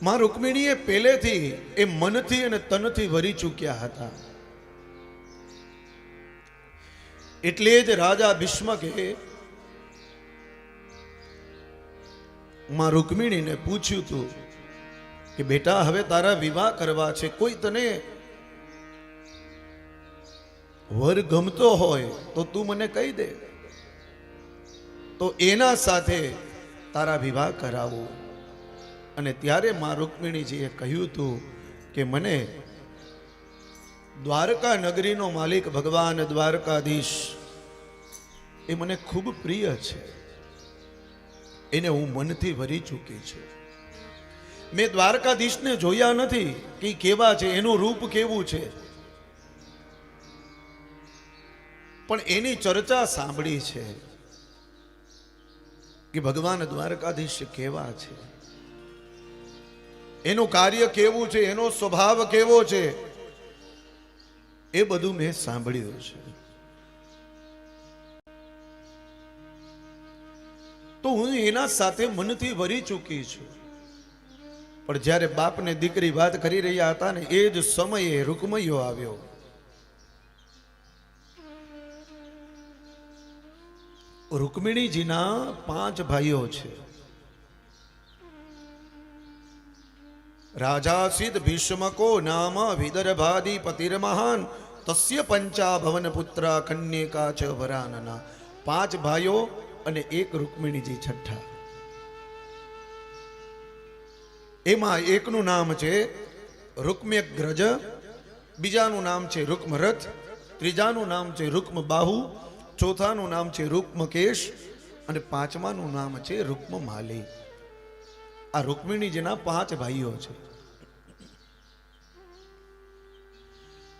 માં રૂકમિણીએ પહેલેથી એ મનથી અને તનથી વરી ચૂક્યા હતા. એટલે જ રાજા ભીષ્મકે માં રૂકમિણીને પૂછ્યું હતું કે બેટા હવે તારા વિવાહ કરવા છે, કોઈ તને વર ગમતો હોય તો તું મને કહી દે, તો એના સાથે તારા વિવાહ કરાવો. અને ત્યારે માં રૂકમિણીજીએ કહ્યું હતું કે મને દ્વારકા નગરીનો માલિક ભગવાન દ્વારકાધીશ એ મને ખૂબ પ્રિય છે, એને હું મનથી વરી ચૂકી છું. મેં દ્વારકાધીશને જોયા નથી કે કેવા છે, એનું રૂપ કેવું છે, પણ એની ચર્ચા સાંભળી છે કે ભગવાન દ્વારકાધીશ કેવા છે, એનું કાર્ય કેવું છે, એનો સ્વભાવ કેવો છે, એ બધું મેં સાંભળ્યું છે. તો હું એના સાથે મનથી વરી ચૂકી છું. પણ જ્યારે બાપ ને દીકરી વાત કરી રહ્યા હતા ને એ જ સમયે રૂકમૈયો આવ્યો. રૂકમિણીજીના 5 ભાઈઓ છે. રાજાસિદ ભીષ્મકો નામ વિદર્ભાધિપતિર્મહાન તસ્ય પંચાભવન પુત્ર કન્યકા ચ વરાનના. 5 ભાઈઓ અને 1 રૂકમિણીજી છઠ્ઠા. એમાં એકનું નામ છે રૂક્મ્યગ્રજ, બીજાનું નામ છે રૂક્મરથ, ત્રીજાનું નામ છે રૂક્મબાહુ, ચોથાનું નામ છે રૂક્મકેશ અને પાંચમાનું નામ છે રૂક્મમાલી. આ રૂકમિણીજીના 5 ભાઈઓ છે.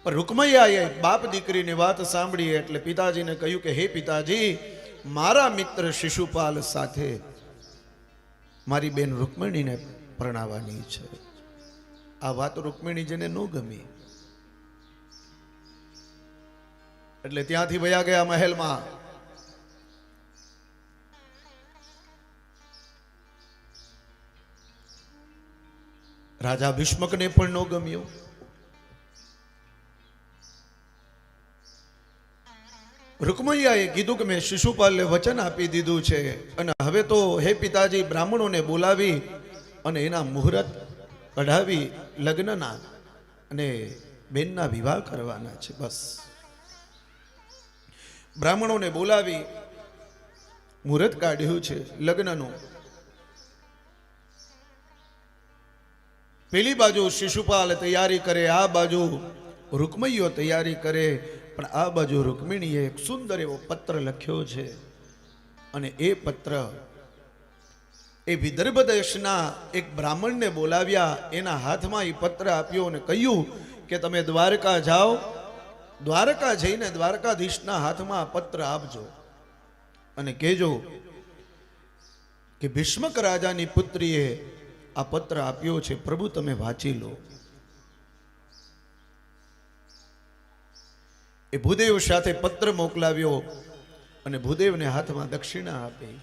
પણ રૂકમૈયાએ બાપ દીકરીની વાત સાંભળી એટલે પિતાજીને કહ્યું કે હે પિતાજી, મારા મિત્ર શિશુપાલ સાથે મારી બેન રૂકમિણીને પરણાવવાની છે. આ વાત રૂકમિણીજીને ન ગમી એટલે ત્યાંથી વયા ગયા મહેલમાં. રાજા ભીષ્મકને પણ ન ગમ્યું. રૂકમૈયાએ કીધું કે મેં શિશુપાલને વચન આપી દીધું છે અને હવે તો હે પિતાજી બ્રાહ્મણોને બોલાવી અને એના મુહૂર્ત કઢાવી લગ્નના અને બેનના વિવાહ કરવાના છે. બસ બ્રાહ્મણોને બોલાવી મુહૂર્ત કાઢ્યું છે લગ્નનું. પેલી બાજુ શિશુપાલ તૈયારી કરે, આ બાજુ રૂકમૈયો તૈયારી કરે, પણ આ બાજુ રૂકમિણીએ એક સુંદર એવો પત્ર લખ્યો છે અને એ પત્ર એ વિદર્ભ દેશના એક બ્રાહ્મણને બોલાવ્યા, એના હાથમાં એ પત્ર આપ્યો અને કહ્યું કે તમે દ્વારકા જાઓ, દ્વારકા જઈને દ્વારકાધીશના હાથમાં આ પત્ર આપજો અને કહેજો કે ભીષ્મક રાજાની પુત્રીએ આ પત્ર આપ્યો છે, પ્રભુ તમે વાંચી લો. એ ભૂદેવ સાથે પત્ર મોકલાવ્યો અને ભૂદેવને હાથમાં દક્ષિણા આપી.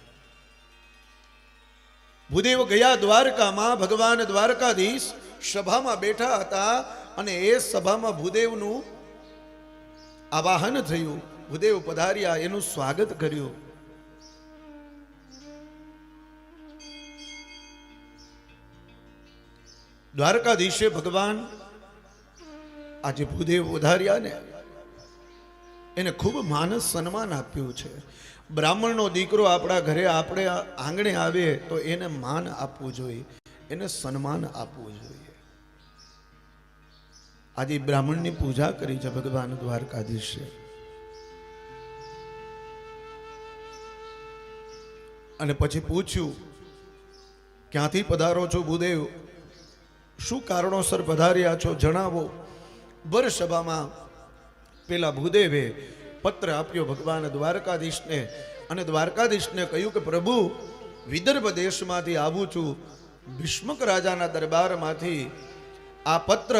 ભૂદેવ ગયા દ્વારકામાં. ભગવાન દ્વારકાધીશ સભામાં બેઠા હતા અને એ સભામાં ભૂદેવનું આવાહન થયું. ભૂદેવ પધાર્યા, એનું સ્વાગત કર્યું. દ્વારકાધીશે ભગવાન આજે ભૂદેવ પધાર્યા ને એને ખૂબ માન સન્માન આપ્યું છે. બ્રાહ્મણનો દીકરો આપણા ઘરે આપણે આંગણે આવે તો એને માન આપવું જોઈએ, એને સન્માન આપવું જોઈએ. આજે બ્રાહ્મણની પૂજા કરી છે ભગવાન દ્વારકાધીશે. અને પછી પૂછ્યું ક્યાંથી પધારો છો ભૂદેવ, શું કારણોસર પધાર્યા છો જણાવો. વરસભામાં પેલા ભૂદેવે પત્ર આપ્યો ભગવાન દ્વારકાધીશને અને દ્વારકાધીશને કહ્યું કે પ્રભુ વિદર્ભ દેશમાંથી આવું છું, ભીષ્મક રાજાના દરબારમાંથી આ પત્ર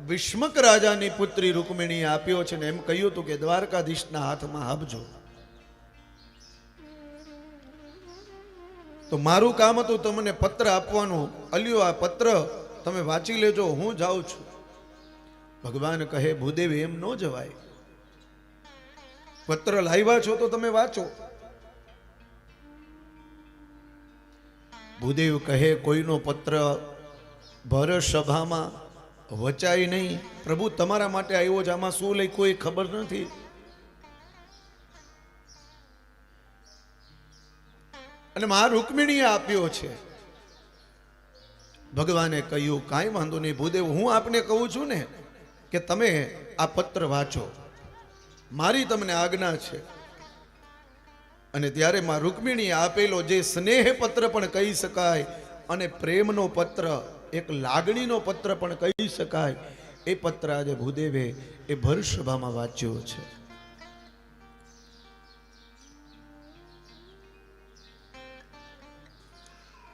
ભીષ્મક રાજાની પુત્રી રૂકમિણીએ આપ્યો છે ને એમ કહ્યું હતું કે દ્વારકાધીશના હાથમાં આપજો. તો મારું કામ હતું તમને પત્ર આપવાનું. અલ્યો આ પત્ર તમે વાંચી લેજો, હું જાઉં છું. ભગવાન કહે ભૂદેવ એમ ન જવાય, પત્ર લાવ્યા છો તો તમે વાંચો. ભૂદેવ કહે કોઈનો પત્ર ભર સભામાં વચાય નહીં. પ્રભુ તમારા માટે આવ્યો છે, આમાં શું લખ્યું એ ખબર નથી. અને મા રૂકમિણીએ આપ્યો છે. ભગવાને કહ્યું કાંઈ વાંધો નહીં ભૂદેવ, હું આપને કહું છું ને કે તમે આ પત્ર વાંચો, મારી તમને આજ્ઞા છે. અને ત્યારે માં રૂકમિણીએ આપેલો જે સ્નેહ પત્ર પણ કહી શકાય અને પ્રેમનો પત્ર, એક લાગણીનો પત્ર પણ કહી શકાય, એ પત્ર આજે ભૂદેવે એ ભર સભામાં વાંચ્યો છે.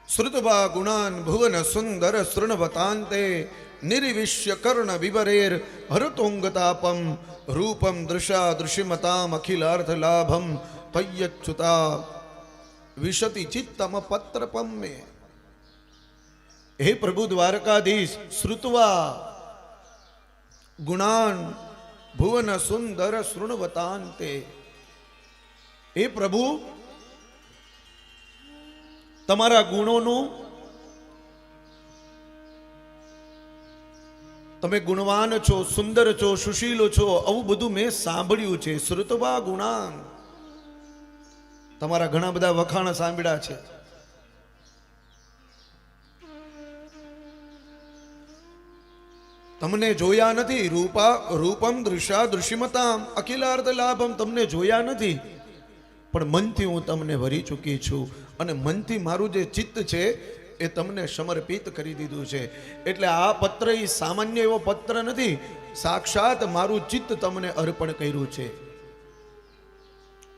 શ્રુતવા ગુણાન ભુવન સુંદર શૃણવતાંતે નિર્વિશ્ય કર્ણ વિવરેર હરતોંગતાપમ રૂપમ દૃશા દૃશ્યમતામ અખિલાર્થ લાભમ તય્યચ્યુતા વિશતિ ચિત્તમ પત્રપમ મે. હે પ્રભુ દ્વારકાધીશ, શ્રુતવા ગુણાન ભુવન સુંદર શૃણવતાંતે, હે પ્રભુ તમારા ગુણોનું, તમે ગુણવાન છો, સુંદર છો, સુશીલો છો, આવું બધું મેં સાંભળ્યું છે. શ્રુતવા ગુણાન, તમારા ઘણા બધા વખાણ સાંભળ્યા છે. તમને જોયા નથી. રૂપમ દૃશ્યા દૃશ્યમતામ અખિલાર્થ લાભમ, તમને જોયા નથી પણ મનથી હું તમને વરી ચૂકી છું અને મનથી મારું જે ચિત્ત છે એ તમને સમર્પિત કરી દીધું છે. એટલે આ પત્ર એ સામાન્ય એવો પત્ર નથી, સાક્ષાત મારું ચિત્ત તમને અર્પણ કર્યું છે.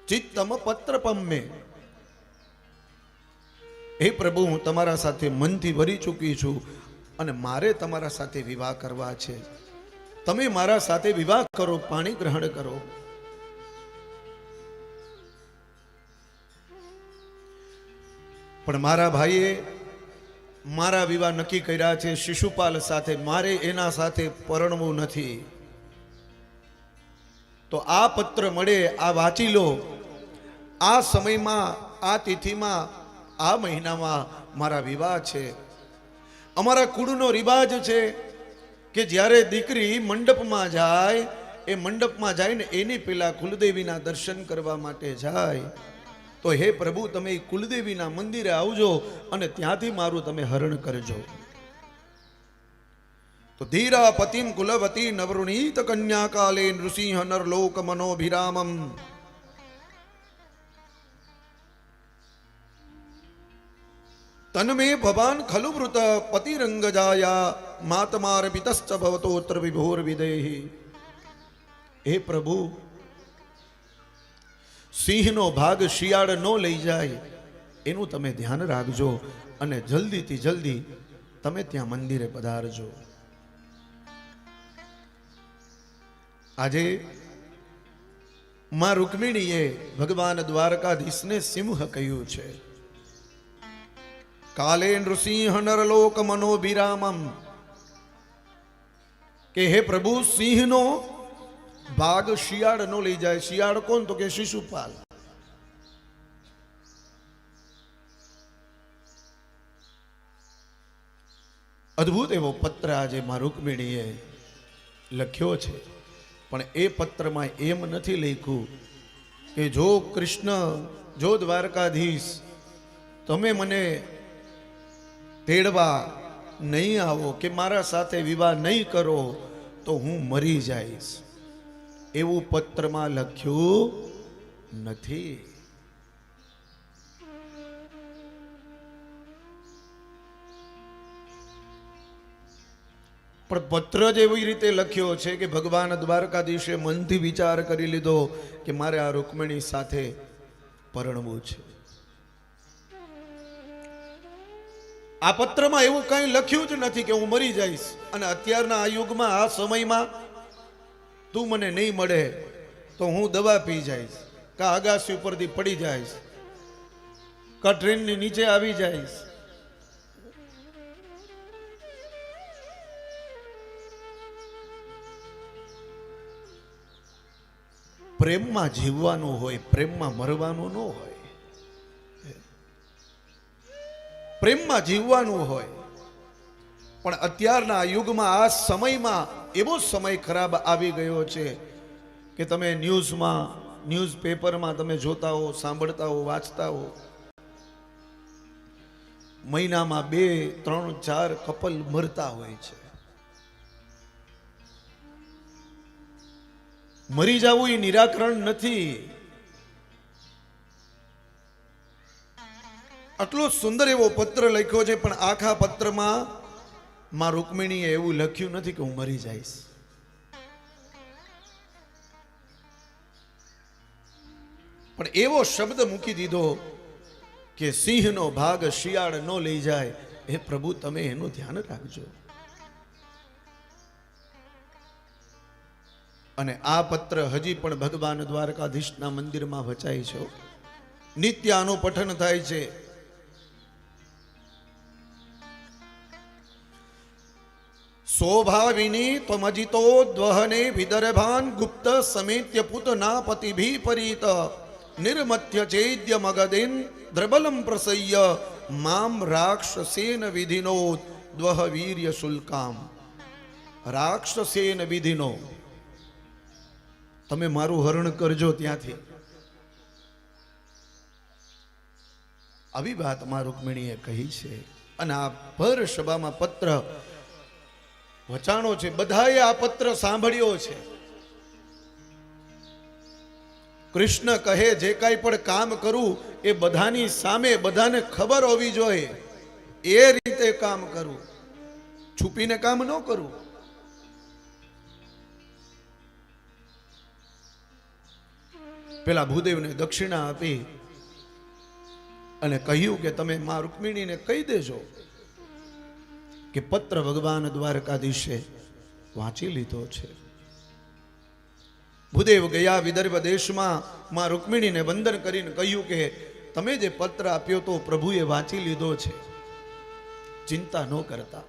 ચિત્તમ પત્રપમ મે. હે પ્રભુ, હું તમારા સાથે મનથી વરી ચૂકી છું અને મારે તમારા સાથે વિવાહ કરવા છે. તમે મારા સાથે વિવાહ કરો, પાણી ગ્રહણ કરો. પણ મારા ભાઈએ મારા વિવાહ નક્કી કર્યા છે શિશુપાલ સાથે, મારે એના સાથે પરણવું નથી. તો આ પત્ર મળે, આ વાંચી લો. આ સમયમાં, આ તિથિમાં, આ મહિનામાં મારા વિવાહ છે. અમારા કુળનો રિવાજ છે કે જ્યારે દીકરી મંડપમાં જાય, એ મંડપમાં જાય ને એની પેલા કુલદેવીના દર્શન કરવા માટે જાય. તો હે પ્રભુ, તમે કુલદેવીના મંદિરે આવજો અને ત્યાંથી મારું તમે હરણ કરજો. તો ધીરા પતિમ કુલવતી નવૃણીત કન્યા કાલે નૃસિંહ નરલોક મનોભિરામમ. તન્મે ભવાન ખલુ વૃત પતિરંગજાયા માતમાર પિતશ્ચ ભવતોત્ર વિભોર વિદેહી. હે પ્રભુ, સિંહનો ભાગ શિયાળ ન લઈ જાય એનું તમે ધ્યાન રાખજો અને જલ્દીથી જલ્દી તમે ત્યાં મંદિરે પધારજો. આજે માં રૂકમિણીએ ભગવાન દ્વારકાધીશને સિંહ કહ્યું છે. કાલે નૃસિંહ નરલોક મનોભિરામમ, કે હે પ્રભુ, સિંહનો ભાગ શિયાળ નો લઈ જાય. શિયાળ કોણ? તો કે શિશુપાલ. અદ્ભુત એવો પત્ર આજે માં રૂકમિણીએ લખ્યો છે. પણ એ પત્રમાં એમ નથી લખ્યું કે જો કૃષ્ણ, જો દ્વારકાધીશ તમે મને તેડવા નહીં આવો કે મારા સાથે વિવાહ નહીં કરો તો હું મરી જઈશ, એવું પત્રમાં લખ્યું નથી. પણ પત્ર જ એવી રીતે લખ્યો છે કે ભગવાન દ્વારકાધીશે મનથી વિચાર કરી લીધો કે મારે આ રૂકમિણી સાથે પરણવું છે. આ પત્રમાં એવું કંઈ લખ્યું જ નથી કે હું મરી જઈશ અને અત્યારના આ યુગમાં, આ સમયમાં તું મને નહીં મળે તો હું દવા પી જઈશ, કા અગાસી ઉપરથી પડી જઈશ, કા ટ્રેનની નીચે આવી જઈશ. પ્રેમમાં જીવવાનું હોય, પ્રેમમાં મરવાનું ન હોય. પ્રેમમાં જીવવાનું હોય. પણ અત્યારના યુગમાં, આ સમયમાં એવો સમય ખરાબ આવી ગયો છે કે તમે ન્યૂઝમાં, ન્યૂઝપેપરમાં તમે જોતા હો, સાંભળતા હો, વાંચતા હો, મહિનામાં 2, 3, 4 કપલ મરતા હોય છે. મરી જવું એ નિરાકરણ નથી. આટલો સુંદર એવો પત્ર લખ્યો છે, પણ આખા પત્રમાં માં રૂકમિણીએ એવું લખ્યું નથી કે હું મરી જઈશ. પણ એવો શબ્દ મૂકી દીધો કે સિંહનો ભાગ શિયાળ ન લઈ જાય. હે પ્રભુ, તમે એનું ધ્યાન રાખજો. અને આ પત્ર હજી પણ ભગવાન દ્વારકાધીશના મંદિરમાં વચાય છે. નિત્ય આનું પઠન થાય છે. શોભાવિની ત્વમજિતો દ્વહને વિદર્ભાન ગુપ્ત સમેત્ય પુતના પતિભી પરીત નિર્મથ્ય ચેદ્ય મગદેન દ્રબલમ પ્રસય્ય મામ રાક્ષસેન વિધિનો દ્વહ વીર્ય શુલ્કામ. રાક્ષસેન વિધિનો, તમે મારું હરણ કરજો ત્યાંથી. આવી વાત માં રૂકમિણીએ કહી છે. અને આ ભર સભામાં પત્ર વચાણો છે. બધાએ આ પત્ર સાંભળ્યો છે. કૃષ્ણ કહે જે કાંઈ પણ કામ કરું એ બધાની સામે, બધાને ખબર હોવી જોઈએ. એ રીતે કામ કરું, છુપીને કામ ન કરું. પેલા ભૂદેવને દક્ષિણા આપી અને કહ્યું કે તમે માં રૂકમિણીને કહી દેજો કે પત્ર ભગવાન દ્વારકાધીશે વાંચી લીધો છે. ભૂદેવ ગયા વિદર્ભ દેશમાં. માં રૂકમિણીને વંદન કરીને કહ્યું કે તમે જે પત્ર આપ્યો તો પ્રભુએ વાંચી લીધો છે, ચિંતા ન કરતા.